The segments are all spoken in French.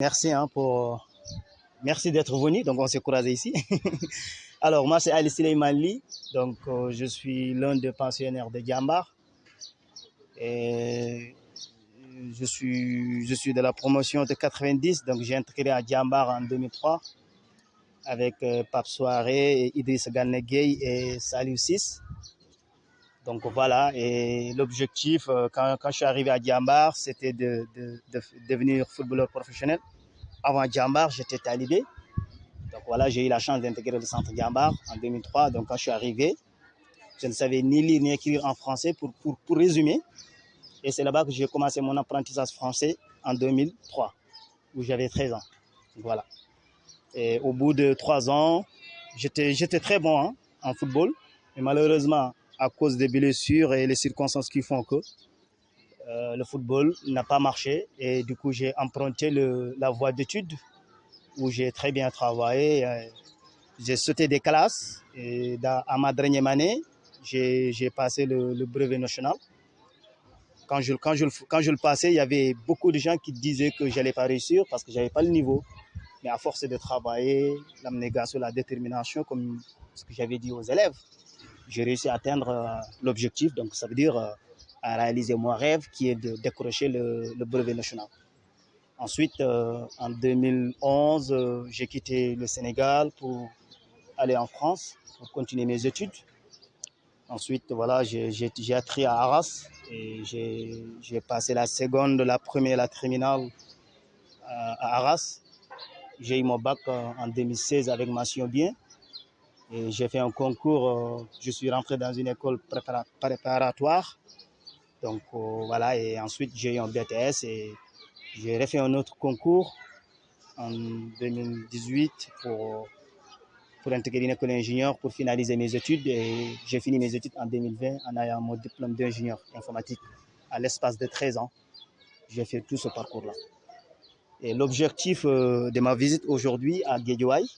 Merci merci d'être venu. Donc on s'est croisés ici. Alors moi c'est Ali Sleimanli. Donc je suis l'un des pensionnaires de Djambar. Et je suis de la promotion de 90. Donc j'ai intégré à Djambar en 2003 avec Pape Soiré, Idriss Gana Gueye et Saliou Ciss. Donc voilà, et l'objectif quand je suis arrivé à Djambar, c'était de devenir footballeur professionnel. Avant Djambar, j'étais talibé. Donc voilà, j'ai eu la chance d'intégrer le centre Djambar en 2003. Donc quand je suis arrivé, je ne savais ni lire ni écrire en français pour résumer. Et c'est là-bas que j'ai commencé mon apprentissage français en 2003, où j'avais 13 ans. Voilà. Et au bout de 3 ans, j'étais très bon en football. Mais malheureusement, à cause des blessures et les circonstances qui font que le football n'a pas marché. Et du coup, j'ai emprunté la voie d'études où j'ai très bien travaillé. J'ai sauté des classes et à ma dernière année, j'ai passé le brevet national. Quand je le passais, il y avait beaucoup de gens qui disaient que je n'allais pas réussir parce que je n'avais pas le niveau. Mais à force de travailler, l'abnégation, la détermination, comme ce que j'avais dit aux élèves, j'ai réussi à atteindre l'objectif. Donc ça veut dire à réaliser mon rêve qui est de décrocher le brevet national. Ensuite, en 2011, j'ai quitté le Sénégal pour aller en France pour continuer mes études. Ensuite, voilà, j'ai atterri à Arras et j'ai passé la seconde, la première, la terminale à Arras. J'ai eu mon bac en 2016 avec mention bien. Et j'ai fait un concours, je suis rentré dans une école préparatoire. Donc voilà, et ensuite j'ai eu un BTS et j'ai refait un autre concours en 2018 pour intégrer une école d'ingénieur pour finaliser mes études. Et j'ai fini mes études en 2020 en ayant mon diplôme d'ingénieur informatique. À l'espace de 13 ans, j'ai fait tout ce parcours-là. Et l'objectif de ma visite aujourd'hui à Guédiawaye,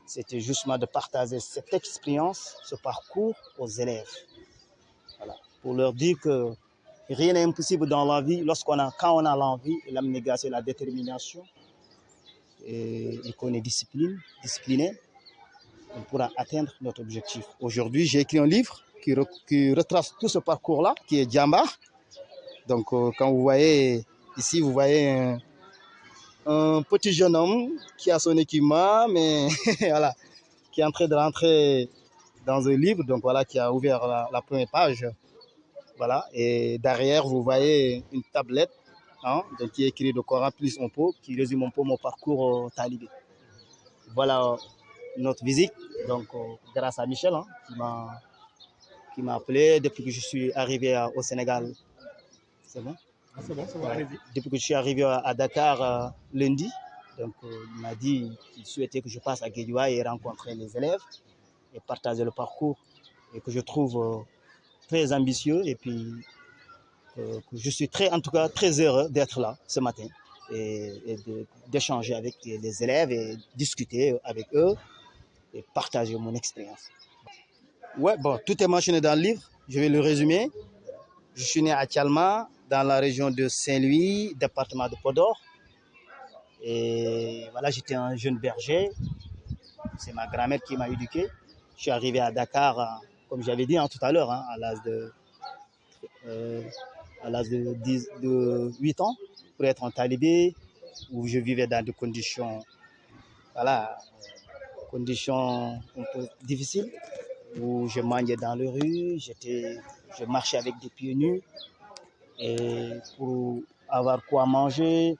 c'était justement de partager cette expérience, ce parcours aux élèves. Voilà. Pour leur dire que rien n'est impossible dans la vie quand on a l'envie, l'abnégation, la détermination et qu'on est discipliné, on pourra atteindre notre objectif. Aujourd'hui, j'ai écrit un livre qui retrace tout ce parcours-là, qui est Djambar. Donc, quand vous voyez ici, vous voyez un petit jeune homme qui a son équipement, mais voilà, qui est en train de rentrer dans un livre, donc voilà, qui a ouvert la première page. Voilà, et derrière, vous voyez une tablette donc, qui est écrit de Coran plus un peu, qui résume un peu mon parcours talibé. Voilà notre visite, donc grâce à Michel, qui m'a appelé depuis que je suis arrivé au Sénégal. C'est bon? C'est bon, allez-y. Depuis que je suis arrivé à Dakar lundi, donc il m'a dit qu'il souhaitait que je passe à Guédiawaye et rencontrer les élèves et partager le parcours et que je trouve très ambitieux et puis que je suis en tout cas très heureux d'être là ce matin et d'échanger avec les élèves et discuter avec eux et partager mon expérience. Ouais, bon, tout est mentionné dans le livre. Je vais le résumer. Je suis né à Tialma, dans la région de Saint-Louis, département de Podor. Et voilà, j'étais un jeune berger. C'est ma grand-mère qui m'a éduqué. Je suis arrivé à Dakar, comme j'avais dit tout à l'heure, à l'âge de 8 ans, pour être un talibé, où je vivais dans des conditions, voilà, conditions un peu difficiles, où je mangeais dans les rues, je marchais avec des pieds nus. Et pour avoir quoi manger,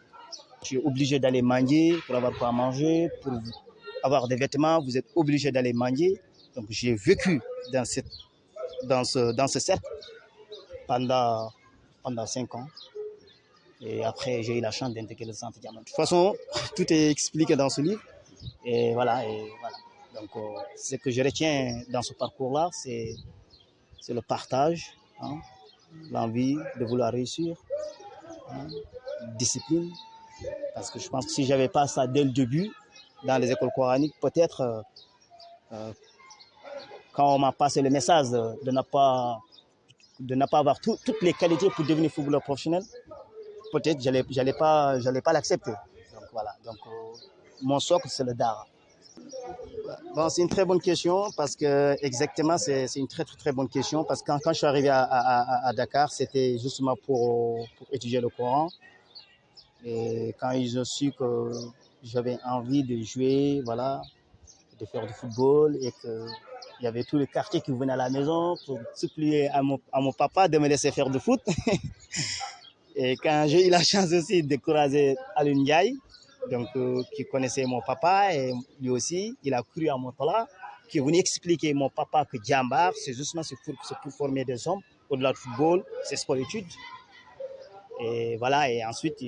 tu es obligé d'aller manger. Pour avoir quoi manger, pour avoir des vêtements, vous êtes obligé d'aller manger. Donc j'ai vécu dans ce cercle pendant 5 ans. Et après, j'ai eu la chance d'intégrer le centre Diamant. De toute façon, tout est expliqué dans ce livre. Et voilà. Donc, ce que je retiens dans ce parcours-là, c'est le partage, l'envie de vouloir réussir, discipline. Parce que je pense que si je n'avais pas ça dès le début, dans les écoles coraniques, peut-être quand on m'a passé le message de ne pas avoir toutes les qualités pour devenir footballeur professionnel, peut-être j'allais pas l'accepter. Donc voilà. Donc, mon socle, c'est le Dara. Bon, c'est une très bonne question parce que, exactement, c'est une très bonne question parce que quand je suis arrivé à Dakar, c'était justement pour étudier le Coran. Et quand ils ont su que j'avais envie de jouer, voilà, de faire du football et qu'il y avait tout le quartier qui venait à la maison pour supplier à mon papa de me laisser faire du foot. Et quand j'ai eu la chance aussi de croiser Alun Ndiaye, donc, qui connaissait mon papa, et lui aussi, il a cru à mon talent, qui est venu expliquer mon papa que Djambar, c'est justement pour former des hommes, au-delà du football, c'est sport-études. Et voilà, et ensuite,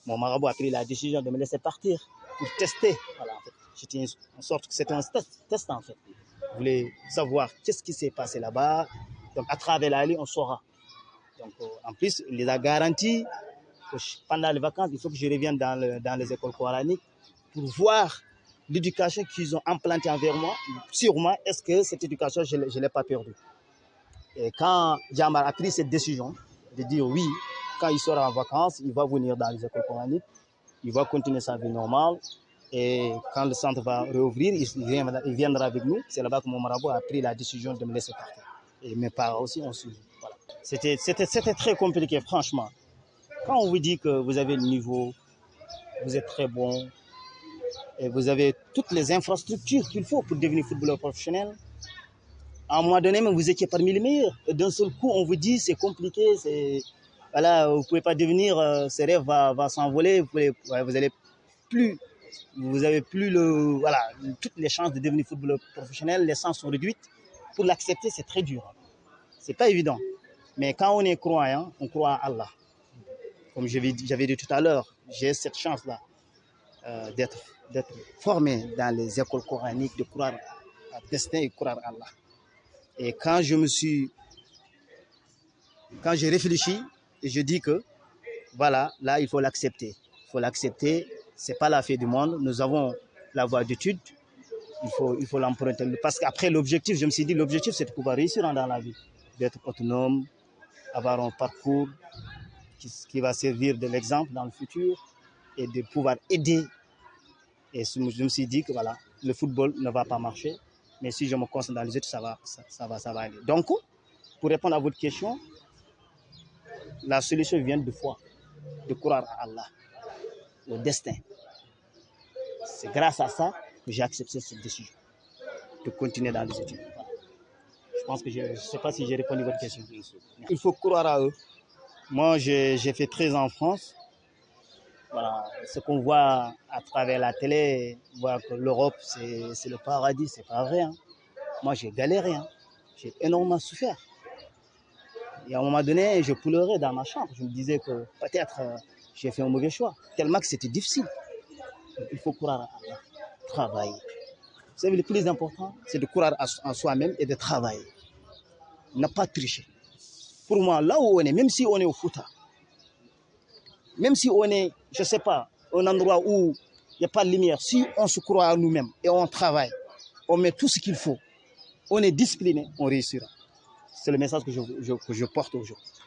mon marabout a pris la décision de me laisser partir pour tester. Voilà, en fait. J'étais en sorte que c'était un test, en fait. Je voulais savoir qu'est-ce qui s'est passé là-bas. Donc, à travers l'année, on saura. Donc, en plus, il les a garantis que pendant les vacances, il faut que je revienne dans les écoles coraniques pour voir l'éducation qu'ils ont implantée envers moi. Sûrement, est-ce que cette éducation, je ne l'ai pas perdue. Et quand Djambar a pris cette décision de dire oui, quand il sera en vacances, il va venir dans les écoles coraniques, il va continuer sa vie normale. Et quand le centre va réouvrir, il viendra avec nous. C'est là-bas que mon marabout a pris la décision de me laisser partir. Et mes parents aussi ont suivi. Voilà. C'était très compliqué, franchement. Quand on vous dit que vous avez le niveau, vous êtes très bon, et vous avez toutes les infrastructures qu'il faut pour devenir footballeur professionnel, à un moment donné, même vous étiez parmi les meilleurs. Et d'un seul coup, on vous dit c'est compliqué, voilà, vous ne pouvez pas devenir, ce rêve va s'envoler, vous avez plus voilà, toutes les chances de devenir footballeur professionnel, les chances sont réduites. Pour l'accepter, c'est très dur. C'est pas évident. Mais quand on est croyant, on croit à Allah. Comme j'avais dit tout à l'heure, j'ai cette chance-là d'être formé dans les écoles coraniques, de croire à destin et croire à Allah. Et quand j'ai réfléchi, et je dis que voilà, là, il faut l'accepter. Il faut l'accepter. Ce n'est pas la fin du monde. Nous avons la voie d'études. Il faut l'emprunter. Parce qu'après, l'objectif, je me suis dit, l'objectif, c'est de pouvoir réussir dans la vie. D'être autonome, avoir un parcours qui va servir de l'exemple dans le futur et de pouvoir aider. Et je me suis dit que voilà, le football ne va pas marcher. Mais si je me concentre dans les études, ça va aller. Donc, pour répondre à votre question, la solution vient de foi, de croire à Allah, au destin. C'est grâce à ça que j'ai accepté cette décision de continuer dans les études. Je pense que je ne sais pas si j'ai répondu à votre question. Il faut croire à eux. Moi, j'ai fait 13 ans en France. Voilà, ce qu'on voit à travers la télé, on voit que l'Europe, c'est le paradis, c'est pas vrai. Hein. Moi, j'ai galéré, hein. J'ai énormément souffert. Et à un moment donné, je pleurais dans ma chambre. Je me disais que peut-être j'ai fait un mauvais choix, tellement que c'était difficile. Il faut croire à Allah, travailler. Vous savez, le plus important, c'est de croire en soi-même et de travailler. Ne pas tricher. Pour moi, là où on est, même si on est au Fouta, même si on est, je ne sais pas, un endroit où il n'y a pas de lumière, si on se croit à nous-mêmes et on travaille, on met tout ce qu'il faut, on est discipliné, on réussira. C'est le message que je porte aujourd'hui.